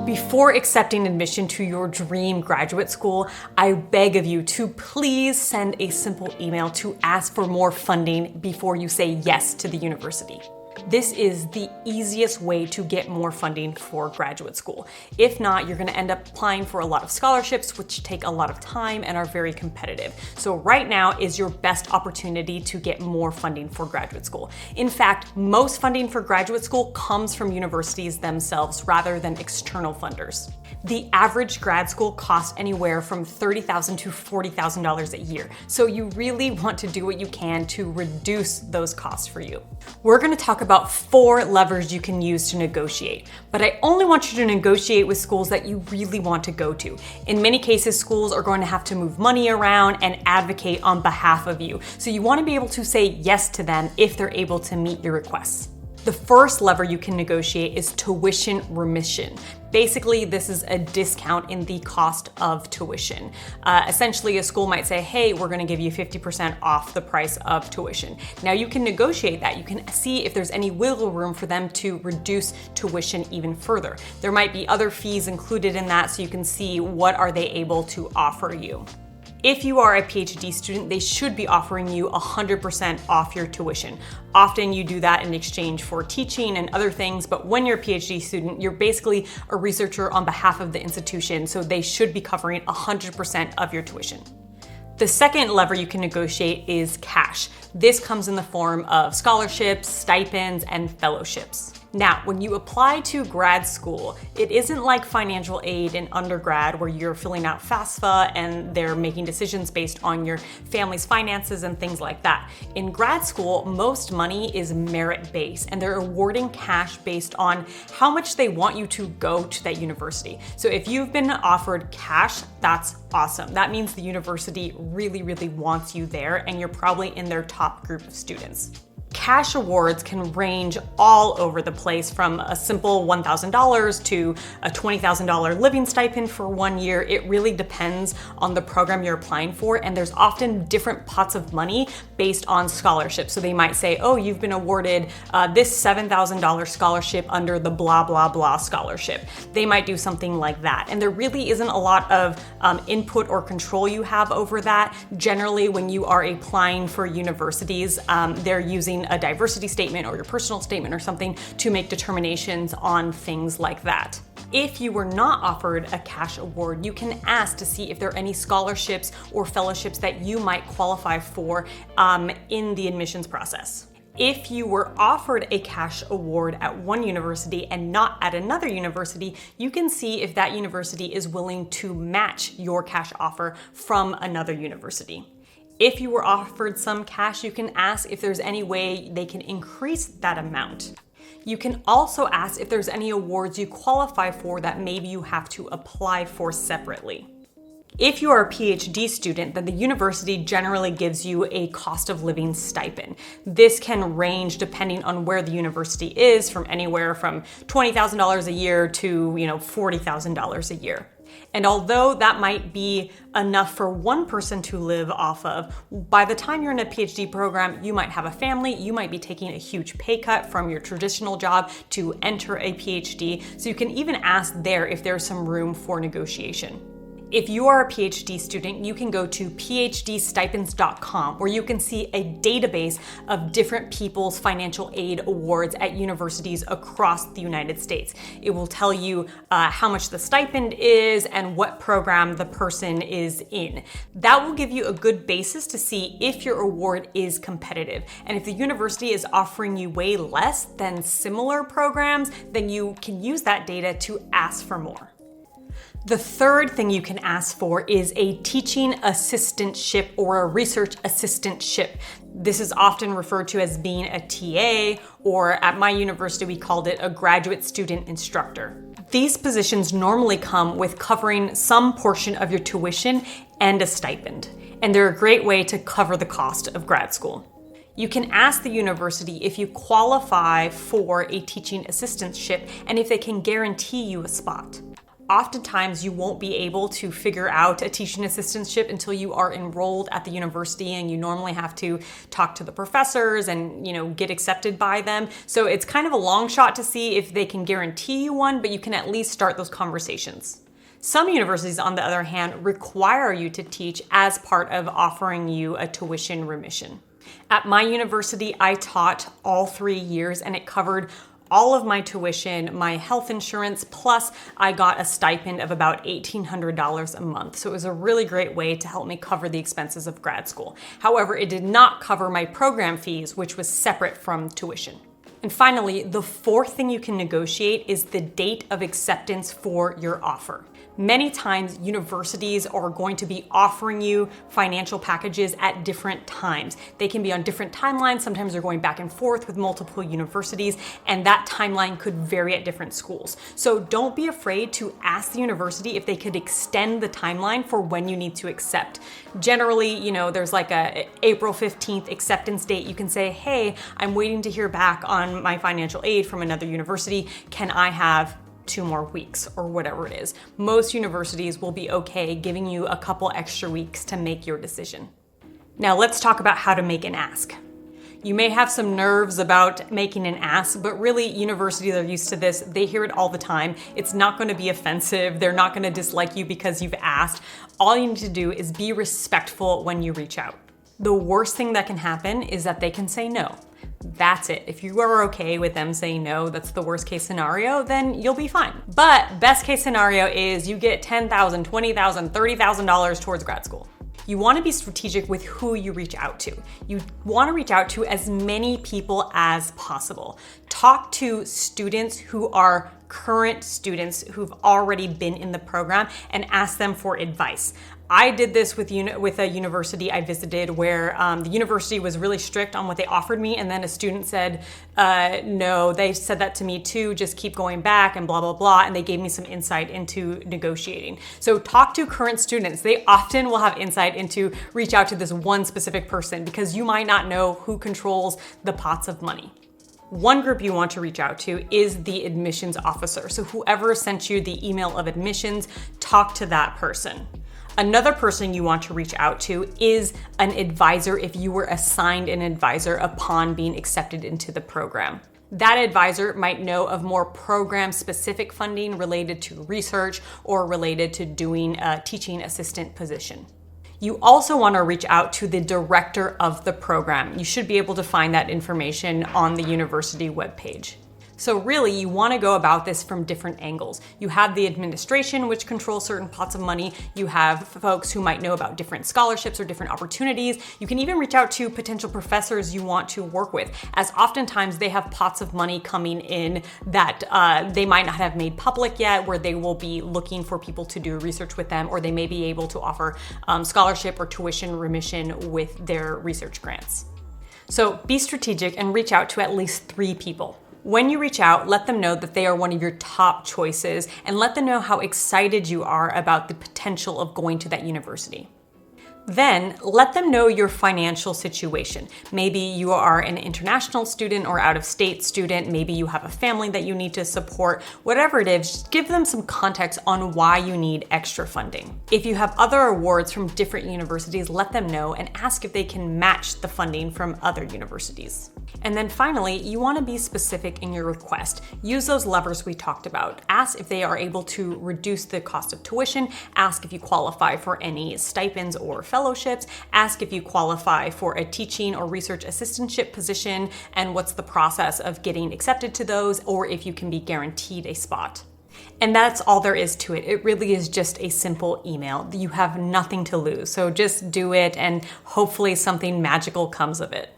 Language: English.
Before accepting admission to your dream graduate school, I beg of you to please send a simple email to ask for more funding before you say yes to the university. This is the easiest way to get more funding for graduate school. If not, you're gonna end up applying for a lot of scholarships, which take a lot of time and are very competitive. So right now is your best opportunity to get more funding for graduate school. In fact, most funding for graduate school comes from universities themselves rather than external funders. The average grad school costs anywhere from $30,000 to $40,000 a year. So you really want to do what you can to reduce those costs for you. We're gonna talk about 4 levers you can use to negotiate, but I only want you to negotiate with schools that you really want to go to. In many cases, schools are going to have to move money around and advocate on behalf of you. So you wanna be able to say yes to them if they're able to meet your requests. The first lever you can negotiate is tuition remission. Basically, this is a discount in the cost of tuition. Essentially, a school might say, hey, we're gonna give you 50% off the price of tuition. Now you can negotiate that. You can see if there's any wiggle room for them to reduce tuition even further. There might be other fees included in that, so you can see what are they able to offer you. If you are a PhD student, they should be offering you 100% off your tuition. Often you do that in exchange for teaching and other things, but when you're a PhD student, you're basically a researcher on behalf of the institution, so they should be covering 100% of your tuition. The second lever you can negotiate is cash. This comes in the form of scholarships, stipends, and fellowships. Now, when you apply to grad school, it isn't like financial aid in undergrad where you're filling out FAFSA and they're making decisions based on your family's finances and things like that. In grad school, most money is merit-based and they're awarding cash based on how much they want you to go to that university. So if you've been offered cash, that's awesome. That means the university really, really wants you there and you're probably in their top group of students. Cash awards can range all over the place, from a simple $1,000 to a $20,000 living stipend for 1 year. It really depends on the program you're applying for, and there's often different pots of money based on scholarships. So they might say, oh, you've been awarded this $7,000 scholarship under the blah, blah, blah scholarship. They might do something like that. And there really isn't a lot of input or control you have over that. Generally, when you are applying for universities, they're using a diversity statement or your personal statement or something to make determinations on things like that. If you were not offered a cash award, you can ask to see if there are any scholarships or fellowships that you might qualify for in the admissions process. If you were offered a cash award at one university and not at another university, you can see if that university is willing to match your cash offer from another university. If you were offered some cash, you can ask if there's any way they can increase that amount. You can also ask if there's any awards you qualify for that maybe you have to apply for separately. If you are a PhD student, then the university generally gives you a cost of living stipend. This can range depending on where the university is, from anywhere from $20,000 a year to $40,000 a year. And although that might be enough for one person to live off of, by the time you're in a PhD program, you might have a family, you might be taking a huge pay cut from your traditional job to enter a PhD. So you can even ask there if there's some room for negotiation. If you are a PhD student, you can go to phdstipends.com, where you can see a database of different people's financial aid awards at universities across the United States. It will tell you how much the stipend is and what program the person is in. That will give you a good basis to see if your award is competitive. And if the university is offering you way less than similar programs, then you can use that data to ask for more. The third thing you can ask for is a teaching assistantship or a research assistantship. This is often referred to as being a TA, or at my university we called it a graduate student instructor. These positions normally come with covering some portion of your tuition and a stipend, and they're a great way to cover the cost of grad school. You can ask the university if you qualify for a teaching assistantship and if they can guarantee you a spot. Oftentimes, you won't be able to figure out a teaching assistantship until you are enrolled at the university, and you normally have to talk to the professors and, get accepted by them. So it's kind of a long shot to see if they can guarantee you one, but you can at least start those conversations. Some universities, on the other hand, require you to teach as part of offering you a tuition remission. At my university, I taught all 3 years, and it covered all of my tuition, my health insurance, plus I got a stipend of about $1,800 a month. So it was a really great way to help me cover the expenses of grad school. However, it did not cover my program fees, which was separate from tuition. And finally, the fourth thing you can negotiate is the date of acceptance for your offer. Many times, universities are going to be offering you financial packages at different times. They can be on different timelines. Sometimes they're going back and forth with multiple universities, and that timeline could vary at different schools. So don't be afraid to ask the university if they could extend the timeline for when you need to accept. Generally, there's like a April 15th acceptance date. You can say, hey, I'm waiting to hear back on my financial aid from another university. Can I have 2 more weeks or whatever it is? Most universities will be okay giving you a couple extra weeks to make your decision. Now let's talk about how to make an ask. You may have some nerves about making an ask, but really universities are used to this. They hear it all the time. It's not going to be offensive. They're not going to dislike you because you've asked. All you need to do is be respectful when you reach out. The worst thing that can happen is that they can say no. That's it. If you are okay with them saying no, that's the worst case scenario, then you'll be fine. But best case scenario is you get $10,000, $20,000, $30,000 towards grad school. You want to be strategic with who you reach out to. You want to reach out to as many people as possible. Talk to students who are current students who've already been in the program and ask them for advice. I did this with a university I visited where the university was really strict on what they offered me, and then a student said, no, they said that to me too, just keep going back and blah, blah, blah, and they gave me some insight into negotiating. So talk to current students. They often will have insight into reach out to this one specific person because you might not know who controls the pots of money. One group you want to reach out to is the admissions officer. So whoever sent you the email of admissions, talk to that person. Another person you want to reach out to is an advisor if you were assigned an advisor upon being accepted into the program. That advisor might know of more program-specific funding related to research or related to doing a teaching assistant position. You also want to reach out to the director of the program. You should be able to find that information on the university webpage. So really, you want to go about this from different angles. You have the administration, which controls certain pots of money. You have folks who might know about different scholarships or different opportunities. You can even reach out to potential professors you want to work with, as oftentimes they have pots of money coming in that they might not have made public yet, where they will be looking for people to do research with them, or they may be able to offer scholarship or tuition remission with their research grants. So be strategic and reach out to at least 3 people. When you reach out, let them know that they are one of your top choices and let them know how excited you are about the potential of going to that university. Then let them know your financial situation. Maybe you are an international student or out-of-state student. Maybe you have a family that you need to support. Whatever it is, just give them some context on why you need extra funding. If you have other awards from different universities, let them know and ask if they can match the funding from other universities. And then finally, you want to be specific in your request. Use those levers we talked about. Ask if they are able to reduce the cost of tuition. Ask if you qualify for any stipends or fellowships. Ask if you qualify for a teaching or research assistantship position and what's the process of getting accepted to those, or if you can be guaranteed a spot. And that's all there is to it. It really is just a simple email. You have nothing to lose. So just do it and hopefully something magical comes of it.